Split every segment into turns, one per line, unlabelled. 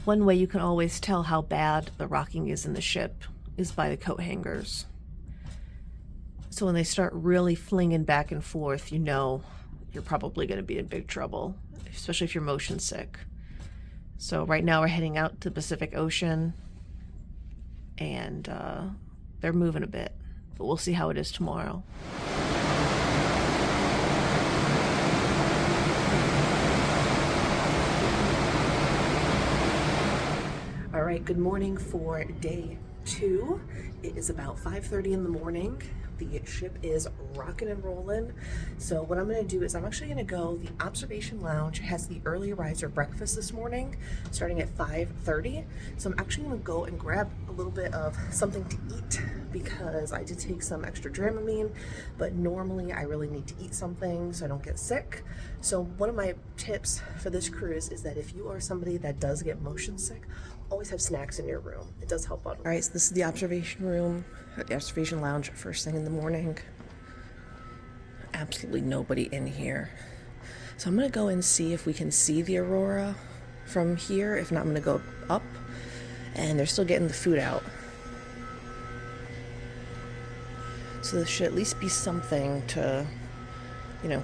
One way you can always tell how bad the rocking is in the ship is by the coat hangers. So when they start really flinging back and forth, you know you're probably going to be in big trouble, especially if you're motion sick. So right now we're heading out to the Pacific Ocean, and they're moving a bit, but we'll see how it is tomorrow. All right, good morning for day 2. It is about 5:30 in the morning. The ship is rocking and rolling. So what I'm gonna do is I'm actually gonna go, the observation lounge has the early riser breakfast this morning, starting at 5:30. So I'm actually gonna go and grab a little bit of something to eat because I did take some extra Dramamine, but normally I really need to eat something so I don't get sick. So one of my tips for this cruise is that if you are somebody that does get motion sick, always have snacks in your room. It does help out. All right, so this is the observation room, the observation lounge, first thing in the morning. Absolutely nobody in here. So I'm gonna go and see if we can see the aurora from here. If not, I'm gonna go up, and they're still getting the food out. So there should at least be something to,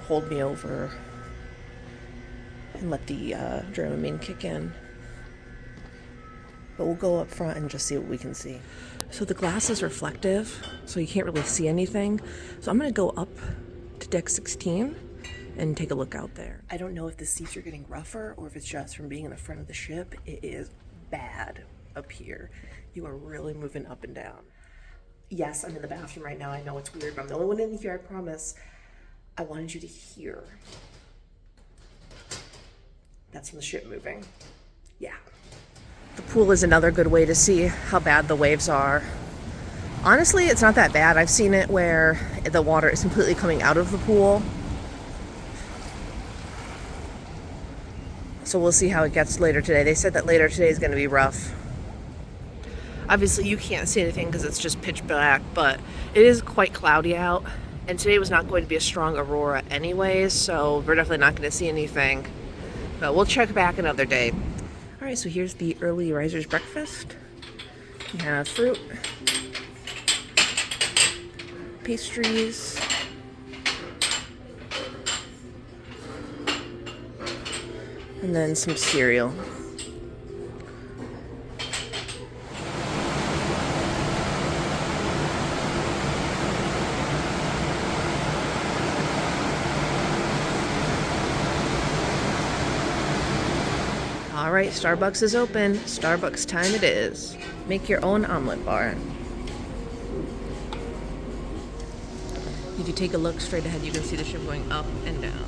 hold me over and let the Dramamine kick in. But we'll go up front and just see what we can see. So the glass is reflective, so you can't really see anything. So I'm gonna go up to deck 16 and take a look out there. I don't know if the seats are getting rougher or if it's just from being in the front of the ship. It is bad up here. You are really moving up and down. Yes, I'm in the bathroom right now. I know it's weird, but I'm the only one in here, I promise. I wanted you to hear. That's from the ship moving. Yeah. The pool is another good way to see how bad the waves are. Honestly, it's not that bad. I've seen it where the water is completely coming out of the pool. So we'll see how it gets later today. They said that later today is going to be rough. Obviously, you can't see anything because it's just pitch black, but it is quite cloudy out. And today was not going to be a strong aurora anyways, so we're definitely not going to see anything. But we'll check back another day. All right, so here's the early risers breakfast. We have fruit, pastries, and then some cereal. All right, Starbucks is open. Starbucks time it is. Make your own omelet bar. If you take a look straight ahead, you can see the ship going up and down.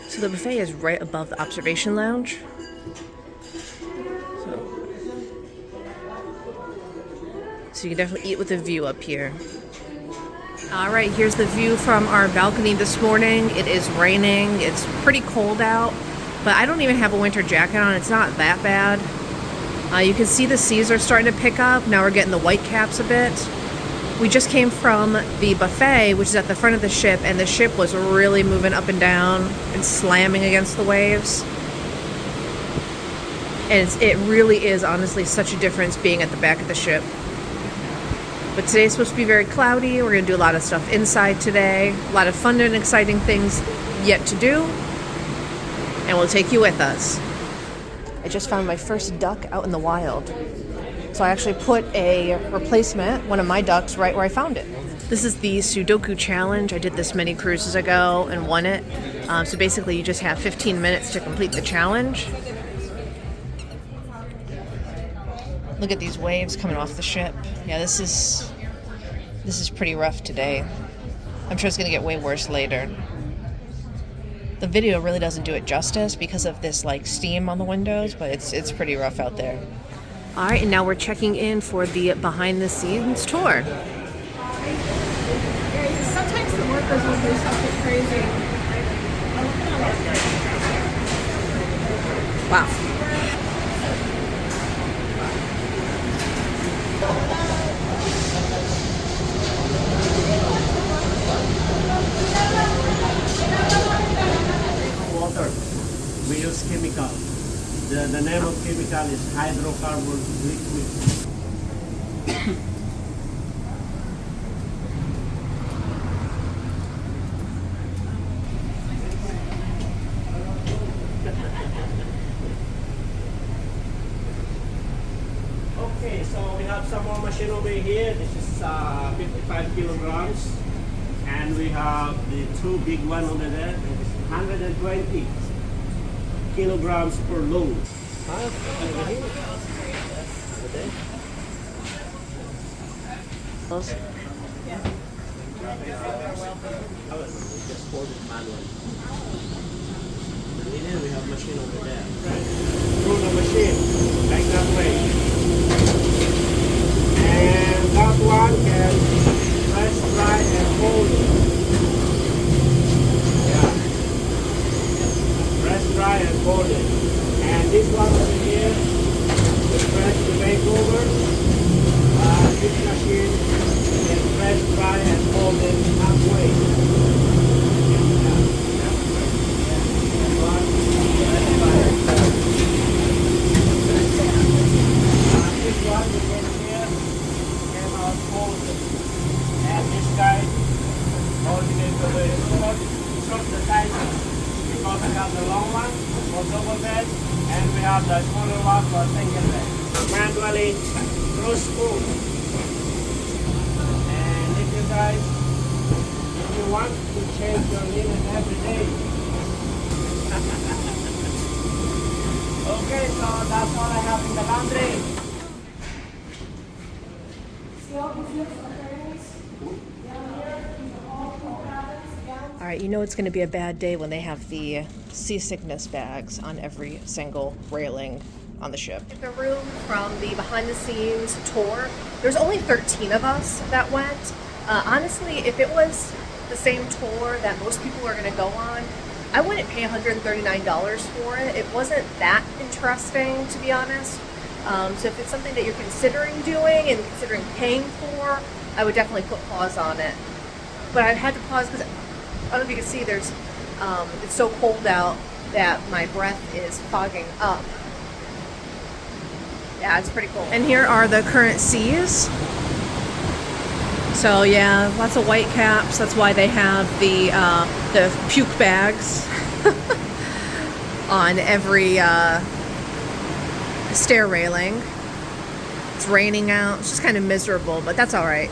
So the buffet is right above the observation lounge. So you can definitely eat with a view up here. All right, here's the view from our balcony this morning. It is raining. It's pretty cold out, but I don't even have a winter jacket on. It's not that bad. You can see the seas are starting to pick up. Now we're getting the white caps a bit. We just came from the buffet, which is at the front of the ship, and the ship was really moving up and down and slamming against the waves. And it really is honestly such a difference being at the back of the ship. But today's supposed to be very cloudy. We're gonna do a lot of stuff inside today. A lot of fun and exciting things yet to do. And we'll take you with us. I just found my first duck out in the wild. So I actually put a replacement, one of my ducks, right where I found it. This is the Sudoku challenge. I did this many cruises ago and won it. So basically you just have 15 minutes to complete the challenge. Look at these waves coming off the ship. Yeah, this is pretty rough today. I'm sure it's gonna get way worse later. The video really doesn't do it justice because of this steam on the windows, but it's pretty rough out there. All right, and now we're checking in for the behind the scenes tour.
Sometimes the workers will do something crazy.
Wow.
chemical. The name of chemical is hydrocarbon liquid. Okay, so we have some more machine over here. This is 55 kilograms. And we have the two big one over there. That is 120 kilograms per load. Just pour it manually. And then we have machine over there. Through the machine, like that way. And that one can press, dry, and hold it. Yeah. Press, dry, and hold it. And this one over here, we press the bake over. This machine can press, dry, and hold it halfway. The long one for double bed, and we have the smaller one for single bed. Manually through spool. And if you want to change your linen every day. Okay, so that's all I have in the laundry.
All right, you know it's going to be a bad day when they have the seasickness bags on every single railing on the ship. The room from the behind-the-scenes tour, there's only 13 of us that went. Honestly, if it was the same tour that most people are going to go on, I wouldn't pay $139 for it. It wasn't that interesting, to be honest. So if it's something that you're considering doing and considering paying for, I would definitely put pause on it. But I had to pause because I don't know if you can see, there's it's so cold out that my breath is fogging up. Yeah, it's pretty cold. And here are the current seas. So yeah, lots of white caps. That's why they have the puke bags on every stair railing. It's raining out. It's just kind of miserable, but that's all right.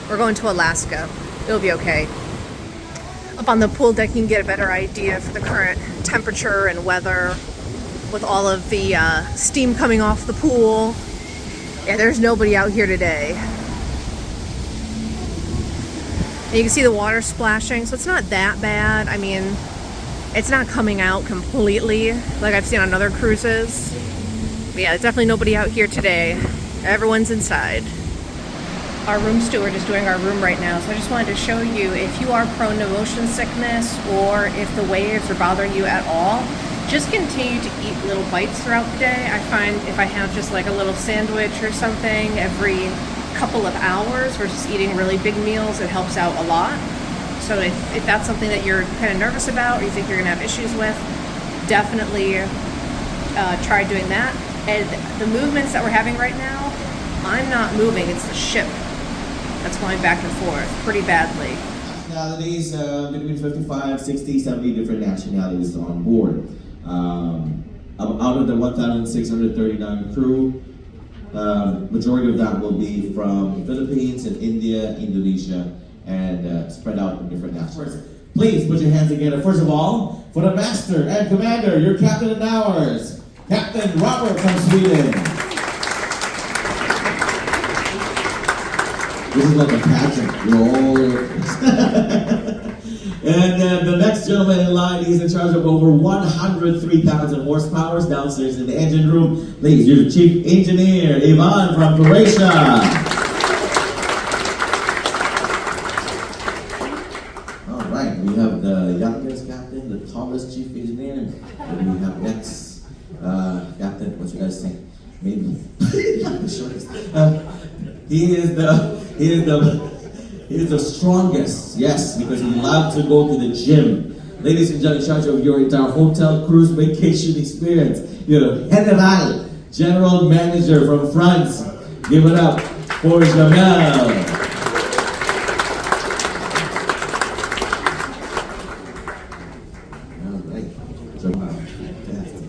We're going to Alaska. It'll be okay. Up on the pool deck, you can get a better idea for the current temperature and weather with all of the steam coming off the pool. Yeah, there's nobody out here today. And you can see the water splashing, so it's not that bad. I mean, it's not coming out completely like I've seen on other cruises. But yeah, there's definitely nobody out here today. Everyone's inside. Our room steward is doing our room right now, so I just wanted to show you, if you are prone to motion sickness or if the waves are bothering you at all, just continue to eat little bites throughout the day. I find if I have just like a little sandwich or something every couple of hours versus eating really big meals, it helps out a lot. So if that's something that you're kind of nervous about or you think you're gonna have issues with, definitely try doing that. And the movements that we're having right now, I'm not moving, it's the ship that's going back and forth pretty badly.
Nationalities, between 55, 60, 70 different nationalities on board. Out of the 1,639 crew, majority of that will be from the Philippines and India, Indonesia, and spread out in different nationalities. Please put your hands together, first of all, for the master and commander, your captain and ours, Captain Robert from Sweden. This is like a pageant. You're all And the next gentleman in line, he's in charge of over 103,000 horsepower downstairs in the engine room. Please, you're the chief engineer, Ivan from Croatia. All right, we have the youngest captain, the tallest chief engineer, and we have next captain. What you guys think? Maybe the shortest. He is the strongest, yes, because he loves to go to the gym. Ladies and gentlemen, in charge of your entire hotel cruise vacation experience, your General Manager from France. Give it up for Jamel. All right, Jamel, fantastic.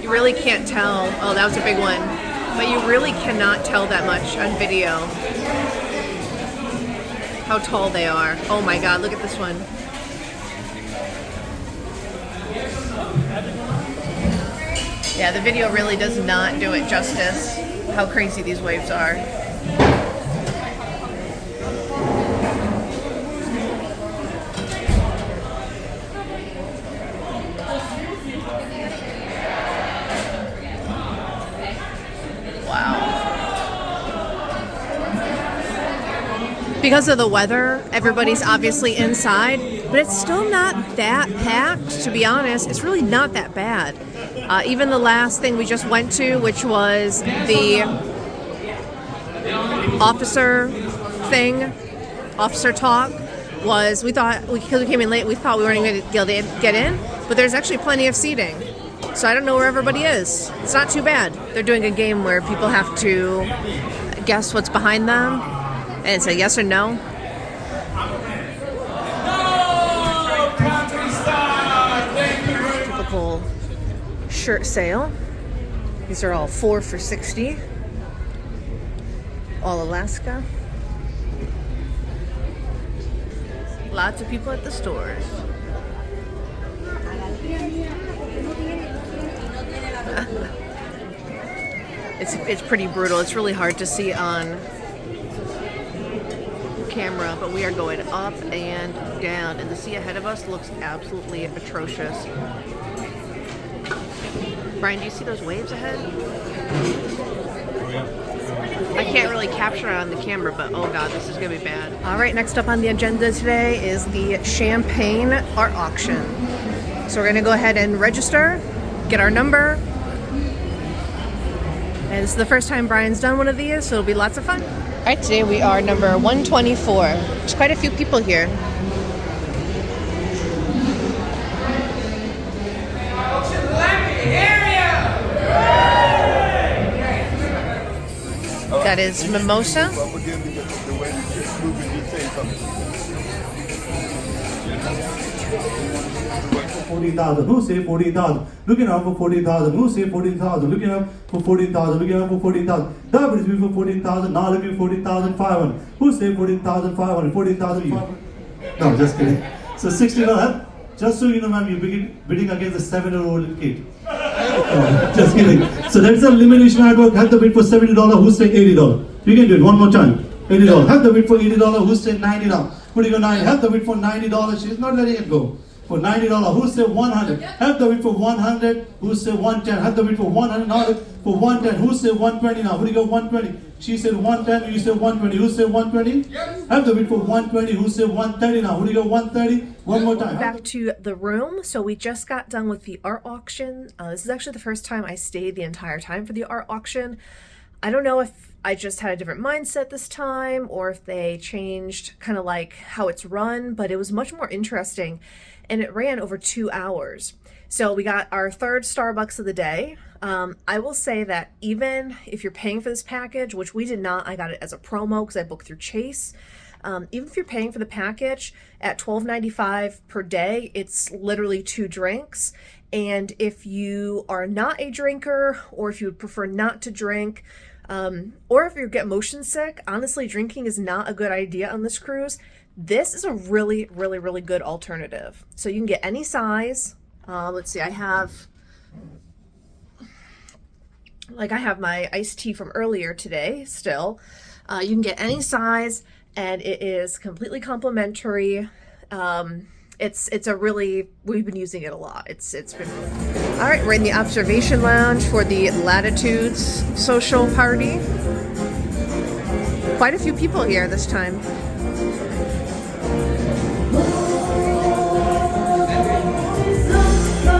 You really can't tell. Oh, that was a big one. But you really cannot tell that much on video. How tall they are. Oh my God, look at this one. Yeah, the video really does not do it justice, how crazy these waves are. Because of the weather, everybody's obviously inside, but it's still not that packed, to be honest. It's really not that bad. Even the last thing we just went to, which was the officer talk, was, we thought, because we came in late, we thought we weren't even going to be able to get in, but there's actually plenty of seating. So I don't know where everybody is. It's not too bad. They're doing a game where people have to guess what's behind them. And it's a yes or no. Typical shirt sale. These are all 4 for $60. All Alaska. Lots of people at the stores. It's pretty brutal. It's really hard to see on camera, but we are going up and down, and the sea ahead of us looks absolutely atrocious. Brian, do you see those waves ahead? I can't really capture it on the camera, but oh God, this is gonna be bad. All right, next up on the agenda today is the Champagne Art Auction. So we're gonna go ahead and register, get our number, and this is the first time Brian's done one of these, so it'll be lots of fun. All right, today we are number 124. There's quite a few people here. That is mimosa.
40,000. Who say 40,000? Looking up for 40,000. Who say 40,000? Looking up for 40,000. Looking up for 40,000. That is for 40,000. Now looking 40,500. Who say 40,500? 40,000. No, just kidding. So $60. Just so you know, ma'am, you're bidding against a 7-year-old kid. Oh, just kidding. So that's a elimination artwork. Have the bid for $70. Who say $80? You can do it one more time. $80. Have the bid for $80. Who say $90? Who do you go 90? Have the bid for $90. She's not letting it go. For $90, who say 100? Have the bid for 100. Who say 110? Have the bid for $100. For 110, who say 120 now? Who do you go 120? She said 110. You say 120. Who say 120? Yes. Have the bid for 120. Who say 130 now? Who do you go 130? One more time.
Back to the room. So we just got done with the art auction. This is actually the first time I stayed the entire time for the art auction. I don't know if I just had a different mindset this time or if they changed kind of like how it's run, but it was much more interesting. And it ran over 2 hours. So we got our third Starbucks of the day. I will say that even if you're paying for this package, which we did not, I got it as a promo because I booked through Chase. Even if you're paying for the package at $12.95 per day, it's literally 2 drinks. And if you are not a drinker, or if you would prefer not to drink, or if you get motion sick, honestly, drinking is not a good idea on this cruise. This is a really, really, really good alternative. So you can get any size. Let's see, I have my iced tea from earlier today still. You can get any size, and it is completely complimentary. It's a really, we've been using it a lot. It's been really. All right, we're in the observation lounge for the Latitudes social party. Quite a few people here this time.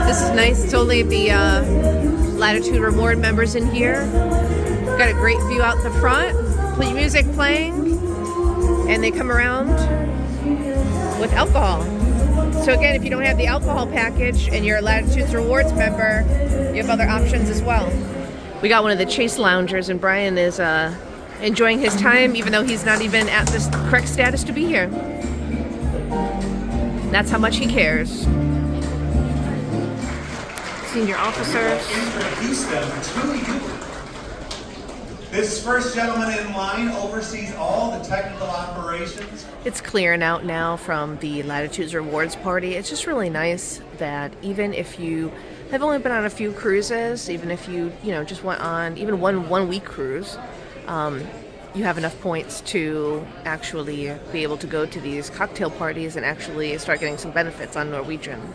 This is nice. It's only the Latitude Reward members in here. Got a great view out the front. Music playing, and they come around.
with alcohol. So again, if you don't have the alcohol package and you're a Latitudes Rewards member, you have other options as well. We got one of the Chase loungers, and Brian is enjoying his time, even though he's not even at this correct status to be here. That's how much he cares. Senior officers.
Introduce them to you. This first gentleman in line oversees all the technical operations.
It's clearing out now from the Latitudes Rewards party. It's just really nice that even if you have only been on a few cruises, even if you just went on even one week cruise, you have enough points to actually be able to go to these cocktail parties and actually start getting some benefits on Norwegian.